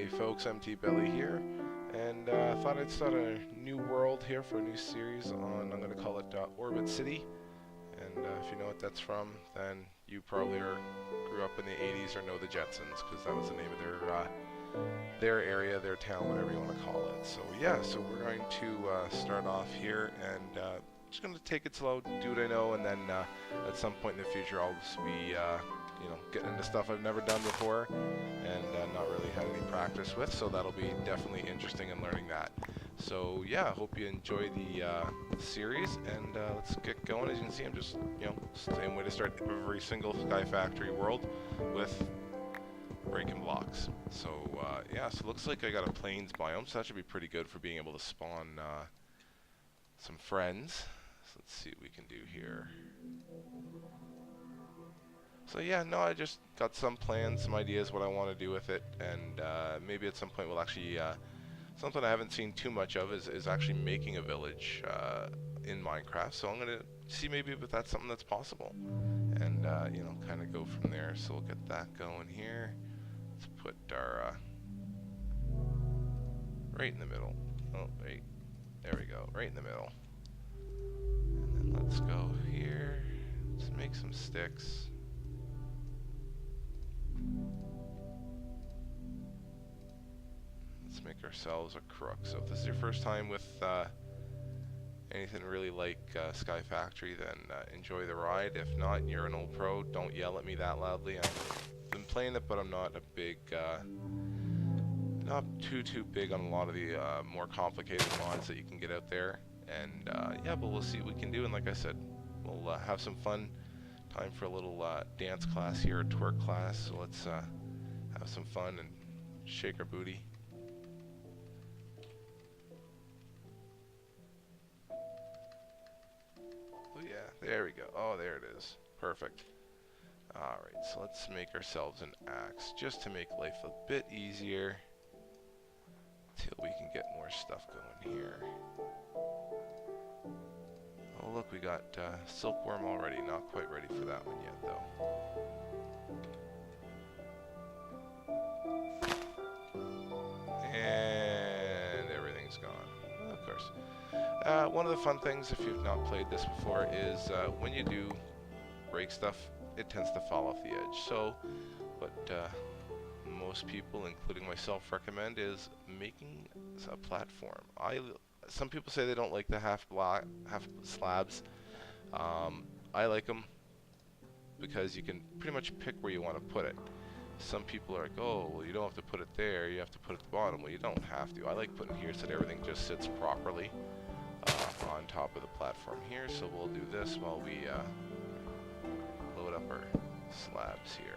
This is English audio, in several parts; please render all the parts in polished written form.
folks, MT Belly here, and thought I'd start a new world here for a new series on, I'm going to call it Orbit City, and if you know what that's from, then you probably grew up in the 80s or know the Jetsons, because that was the name of their area, their town, whatever you want to call it. So yeah, so we're going to start off here, and just going to take it slow, do what I know, and then at some point in the future I'll just be getting into stuff I've never done before and not really had any practice with, so that'll be definitely interesting in learning that. So yeah, hope you enjoy the series, and let's get going. As you can see, I'm just, same way to start every single Sky Factory world, with breaking blocks. So yeah, so it looks like I got a plains biome, so that should be pretty good for being able to spawn some friends. So let's see what we can do here. So yeah, no, I just got some plans, some ideas what I want to do with it, and maybe at some point we'll actually, something I haven't seen too much of is actually making a village in Minecraft. So I'm going to see maybe if that's something that's possible, and kind of go from there. So we'll get that going here. Let's put our, right in the middle. Oh, wait, there we go, right in the middle. And then let's go here, let's make some sticks. Let's make ourselves a crook. So if this is your first time with anything really like Sky Factory, then enjoy the ride. If not, and you're an old pro, don't yell at me that loudly. I've been playing it, but I'm not a big, not too big on a lot of the more complicated mods that you can get out there. And yeah, but we'll see what we can do. And like I said, we'll have some fun. Time for a little dance class here, a twerk class. So let's have some fun and shake our booty. Oh yeah, there we go. Oh, there it is. Perfect. Alright, so let's make ourselves an axe, just to make life a bit easier, till we can get more stuff going here. Oh look, we got silkworm already. Not quite ready for that one yet, though. And everything's gone. Of course. One of the fun things, if you've not played this before, is when you do break stuff, it tends to fall off the edge. So what most people, including myself, recommend is making a platform. Some people say they don't like the half slabs. I like them because you can pretty much pick where you want to put it. Some people are like, oh, well, you don't have to put it there, you have to put it at the bottom. Well, you don't have to. I like putting it here so that everything just sits properly on top of the platform here. So we'll do this while we load up our slabs here.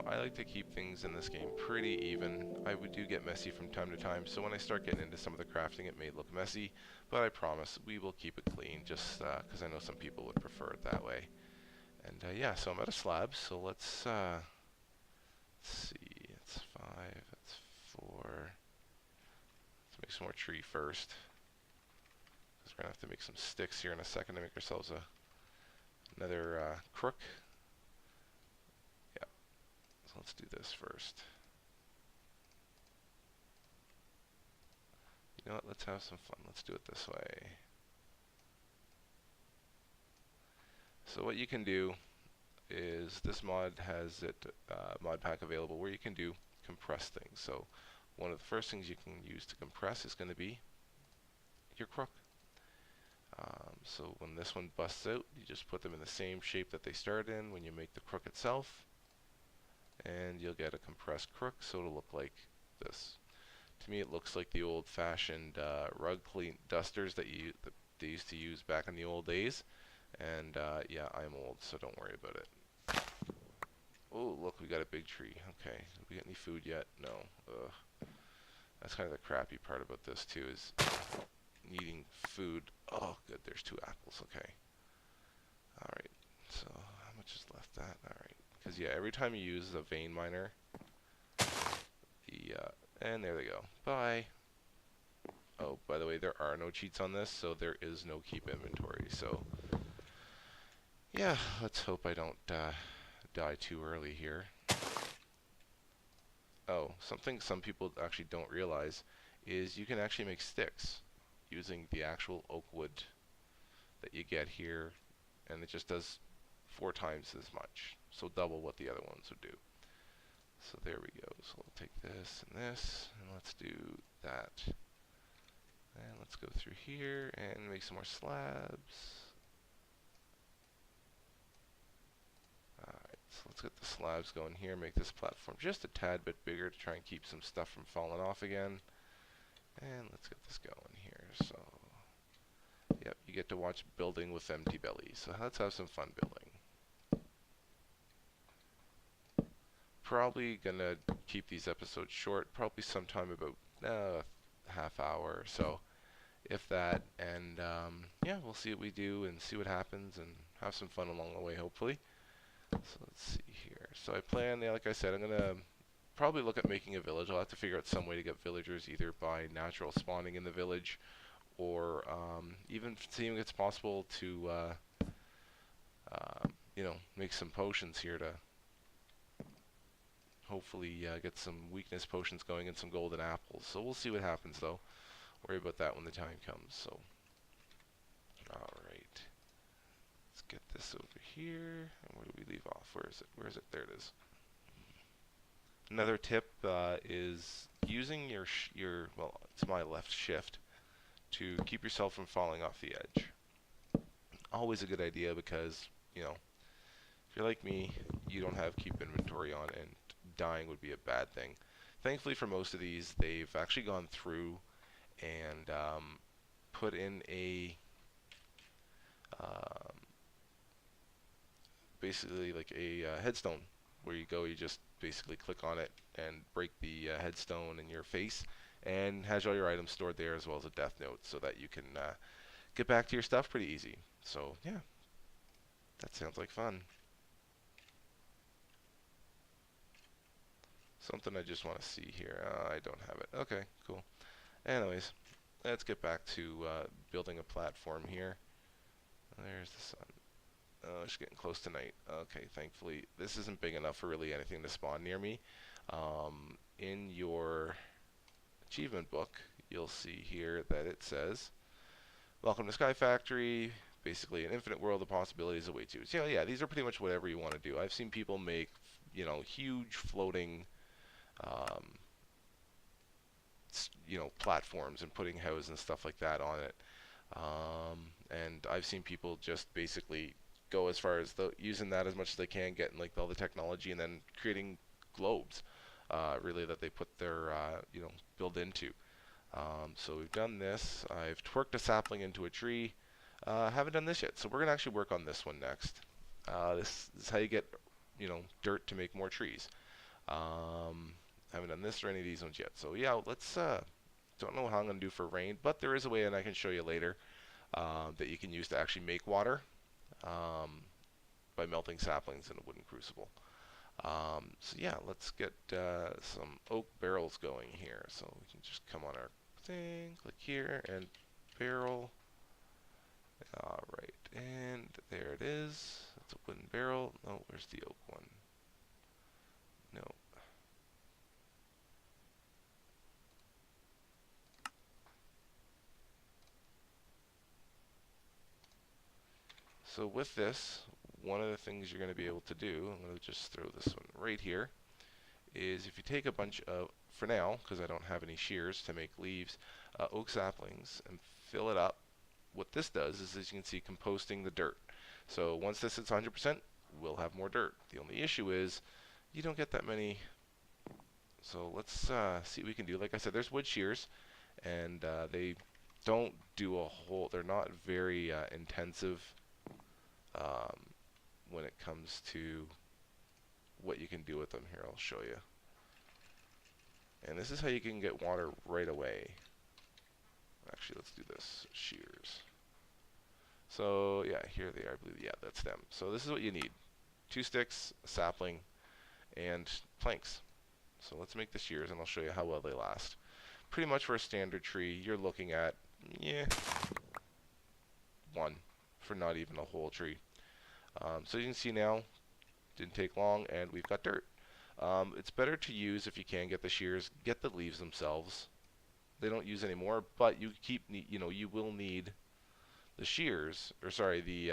I like to keep things in this game pretty even. I do get messy from time to time, so when I start getting into some of the crafting, it may look messy, but I promise we will keep it clean, just because I know some people would prefer it that way. And yeah, so I'm out of slabs, so let's see, it's 5, that's 4. Let's make some more tree first, because we're going to have to make some sticks here in a second to make ourselves another crook. Let's do this first. You know what, let's have some fun. Let's do it this way. So what you can do is, this mod has it mod pack available where you can do compress things. So one of the first things you can use to compress is going to be your crook. So when this one busts out, you just put them in the same shape that they start in when you make the crook itself, and you'll get a compressed crook, so it'll look like this. To me, it looks like the old-fashioned rug clean dusters that they used to use back in the old days. And yeah, I'm old, so don't worry about it. Oh, look, we got a big tree. Okay, did we get any food yet? No. Ugh. That's kind of the crappy part about this too, is needing food. Oh, good, there's 2 apples. Okay. Alright, so how much is left that? Alright, because yeah, every time you use a vein miner, and there they go. Bye. Oh, by the way, there are no cheats on this, so there is no keep inventory. So, yeah, let's hope I don't die too early here. Oh, something some people actually don't realize is you can actually make sticks using the actual oak wood that you get here, and it just does 4 times as much, so double what the other ones would do. So there we go. So we'll take this, and let's do that. And let's go through here and make some more slabs. Alright, so let's get the slabs going here, make this platform just a tad bit bigger to try and keep some stuff from falling off again. And let's get this going here. So, yep, you get to watch building with empty belly. So let's have some fun building. Probably gonna keep these episodes short, probably sometime about half hour or so, if that. And yeah, we'll see what we do and see what happens and have some fun along the way, hopefully. So let's see here. So I plan, yeah, like I said, I'm gonna probably look at making a village. I'll have to figure out some way to get villagers either by natural spawning in the village, or even seeing if it's possible to you know, make some potions here to hopefully get some weakness potions going and some golden apples. So we'll see what happens, though. Worry about that when the time comes. So, alright. Let's get this over here. And where do we leave off? Where is it? Where is it? There it is. Another tip is using your, well, it's my left shift to keep yourself from falling off the edge. Always a good idea because, you know, if you're like me, you don't have keep inventory on, and dying would be a bad thing. Thankfully for most of these, they've actually gone through and put in a basically like a headstone where you go, you just basically click on it and break the headstone in your face, and has all your items stored there as well as a death note so that you can get back to your stuff pretty easy. So yeah, that sounds like fun. Something I just want to see here. I don't have it. Okay, cool. Anyways, let's get back to building a platform here. There's the sun. Oh, it's getting close to night. Okay, thankfully, this isn't big enough for really anything to spawn near me. In your achievement book, you'll see here that it says, "Welcome to Sky Factory. Basically, an infinite world of possibilities await you." So yeah, these are pretty much whatever you want to do. I've seen people make, you know, huge floating, you know, platforms and putting houses and stuff like that on it. And I've seen people just basically go as far as using that as much as they can, getting like all the technology, and then creating globes, really, that they put their you know, build into. So we've done this. I've twerked a sapling into a tree. Haven't done this yet, so we're gonna actually work on this one next. This is how you get, you know, dirt to make more trees. Haven't done this or any of these ones yet. So yeah, let's. Don't know how I'm gonna do for rain, but there is a way, and I can show you later, that you can use to actually make water by melting saplings in a wooden crucible. So yeah, let's get some oak barrels going here. So we can just come on our thing, click here, and barrel. Alright, and there it is. That's a wooden barrel. No, where's the oak one? No. So with this, one of the things you're going to be able to do, I'm going to just throw this one right here, is if you take a bunch of, for now, because I don't have any shears to make leaves, oak saplings, and fill it up. What this does is, as you can see, composting the dirt. So once this hits 100%, we'll have more dirt. The only issue is you don't get that many. So let's see what we can do. Like I said, there's wood shears, and they don't do a whole, they're not very intensive when it comes to what you can do with them. Here, I'll show you. And this is how you can get water right away. Actually, let's do this. Shears. So yeah, here they are. I believe, yeah, that's them. So this is what you need: 2 sticks, a sapling, and planks. So let's make the shears, and I'll show you how well they last. Pretty much for a standard tree, you're looking at, yeah, 1 for not even a whole tree. So you can see now, didn't take long, and we've got dirt. It's better to use, if you can, get the shears, get the leaves themselves. They don't use anymore, but you you will need the shears, or sorry, the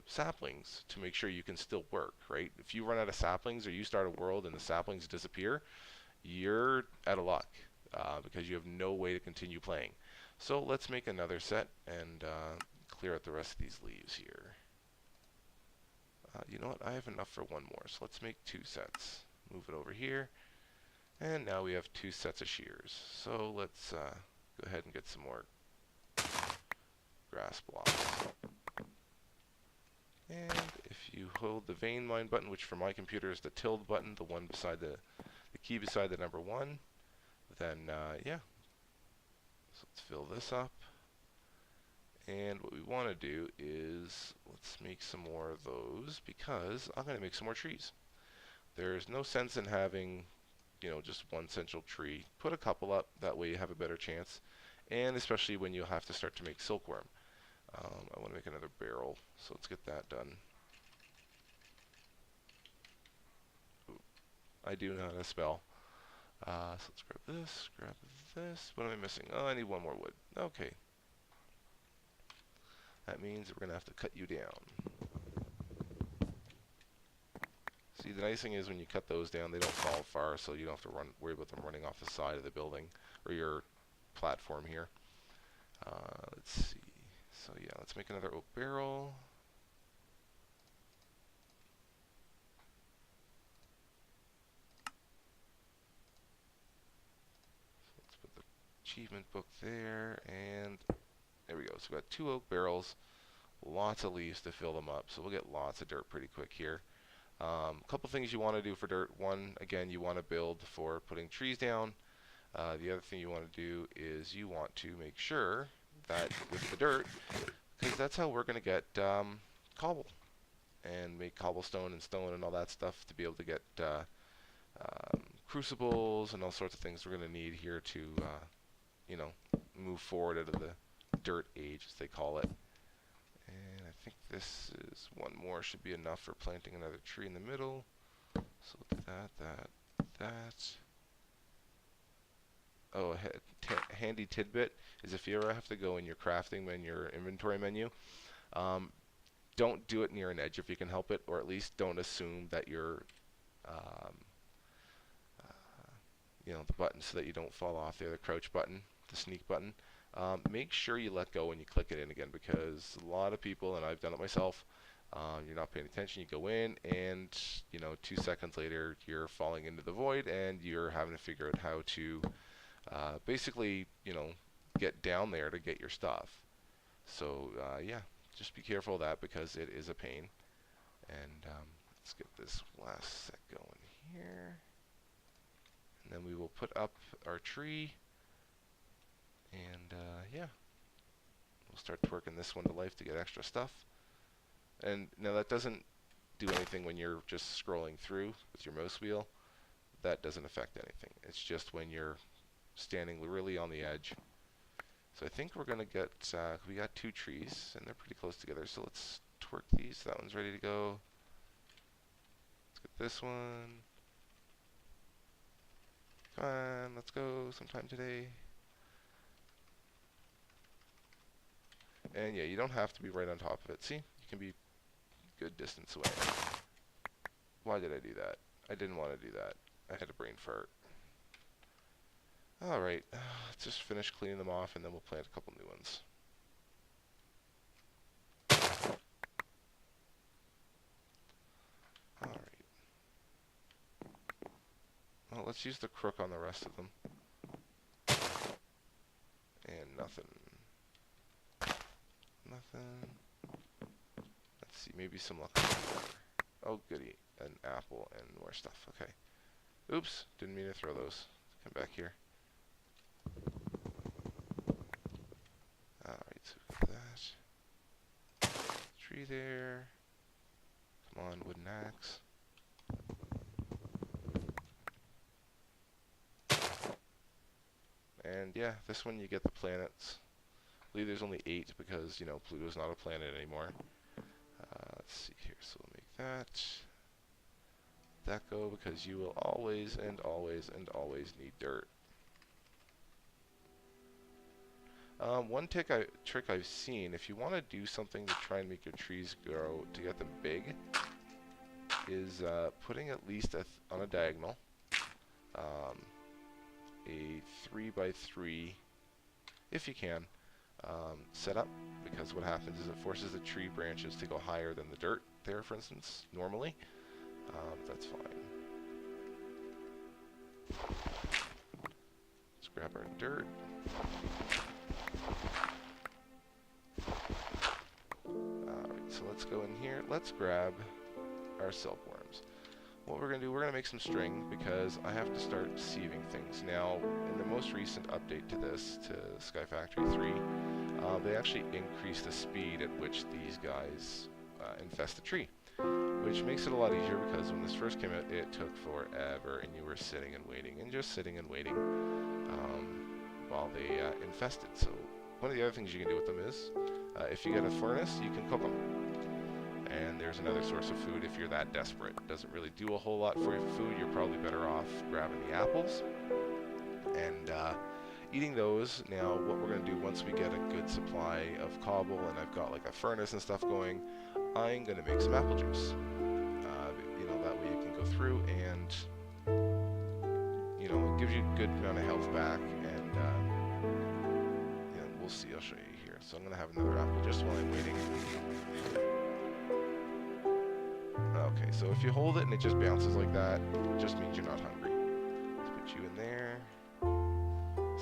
saplings to make sure you can still work, right? If you run out of saplings or you start a world and the saplings disappear, you're out of luck because you have no way to continue playing. So let's make another set and clear out the rest of these leaves here. You know what? I have enough for 1 more, so let's make 2 sets. Move it over here, and now we have 2 sets of shears. So let's go ahead and get some more grass blocks. And if you hold the vein mine button, which for my computer is the tilde button, the one beside the key beside the number 1, then yeah. So let's fill this up. And what we want to do is, let's make some more of those, because I'm going to make some more trees. There's no sense in having, just one central tree. Put a couple up, that way you have a better chance. And especially when you have to start to make silkworm. I want to make another barrel, so let's get that done. Ooh, I do know how to spell. So let's grab this. What am I missing? Oh, I need 1 more wood. Okay. That means we're going to have to cut you down. See, the nice thing is when you cut those down, they don't fall far, so you don't have to worry about them running off the side of the building, or your platform here. Let's see. So yeah, let's make another oak barrel. So let's put the achievement book there, and there we go. So we've got 2 oak barrels, lots of leaves to fill them up, so we'll get lots of dirt pretty quick here. A couple things you want to do for dirt. One, again, you want to build for putting trees down. The other thing you want to do is you want to make sure that with the dirt, because that's how we're going to get cobble and make cobblestone and stone and all that stuff to be able to get crucibles and all sorts of things we're going to need here to, move forward out of the dirt age, as they call it. And I think this is 1 more should be enough for planting another tree in the middle. So that. Oh, handy tidbit is if you ever have to go in your crafting menu, your inventory menu, don't do it near an edge if you can help it, or at least don't assume that you're, the button so that you don't fall off there, the crouch button, the sneak button. Make sure you let go when you click it in again, because a lot of people, and I've done it myself, you're not paying attention, you go in, and 2 seconds later you're falling into the void, and you're having to figure out how to basically, get down there to get your stuff. So yeah, just be careful of that, because it is a pain. And let's get this last set going here. And then we will put up our tree. And yeah, we'll start twerking this one to life to get extra stuff. And now that doesn't do anything when you're just scrolling through with your mouse wheel. That doesn't affect anything. It's just when you're standing really on the edge. So I think we're going to get, we got 2 trees, and they're pretty close together. So let's twerk these. That one's ready to go. Let's get this one. Come on, let's go sometime today. And yeah, you don't have to be right on top of it. See? You can be good distance away. Why did I do that? I didn't want to do that. I had a brain fart. Alright, let's just finish cleaning them off, and then we'll plant a couple new ones. Alright. Well, let's use the crook on the rest of them. And nothing. Let's see, maybe some luck. Oh, goody. An apple and more stuff. Okay. Oops, didn't mean to throw those. Come back here. Alright, so we got that. tree there. Come on, wooden axe. And yeah, this one you get the planets. I believe there's only 8 because, you know, Pluto's not a planet anymore. Let's see here, so we'll make that go because you will always and always and always need dirt. One trick I've seen, if you want to do something to try and make your trees grow to get them big, is putting at least on a diagonal a 3x3, if you can, setup, because what happens is it forces the tree branches to go higher than the dirt there, for instance, normally. That's fine. Let's grab our dirt. Alright, so let's go in here. Let's grab our silkworms. What we're going to do, we're going to make some string because I have to start sieving things. Now, in the most recent update to this, to Sky Factory 3, they actually increased the speed at which these guys infest the tree, which makes it a lot easier because when this first came out, it took forever and you were sitting and waiting and just sitting and waiting while they infested. So one of the other things you can do with them is, if you get a furnace, you can cook them. And there's another source of food if you're that desperate. It doesn't really do a whole lot for your food. You're probably better off grabbing the apples and eating those. Now, what we're going to do once we get a good supply of cobble and I've got like a furnace and stuff going, I'm going to make some apple juice. You know, that way you can go through and, you know, it gives you a good amount of health back. And yeah, we'll see. I'll show you here. So I'm going to have another apple just while I'm waiting. Okay, so if you hold it and it just bounces like that, it just means you're not hungry. Let's put you in there.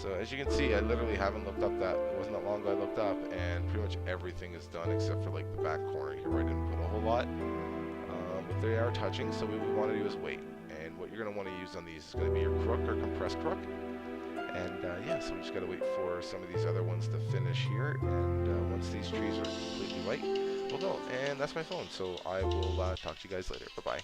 So as you can see, I literally haven't looked up that. It wasn't that long ago I looked up, and pretty much everything is done except for like the back corner here where I didn't put a whole lot. But they are touching, so what we want to do is wait. And what you're going to want to use on these is going to be your crook or compressed crook. And yeah, so we just got to wait for some of these other ones to finish here. And once these trees are completely white, we'll go. And that's my phone, so I will talk to you guys later. Bye-bye.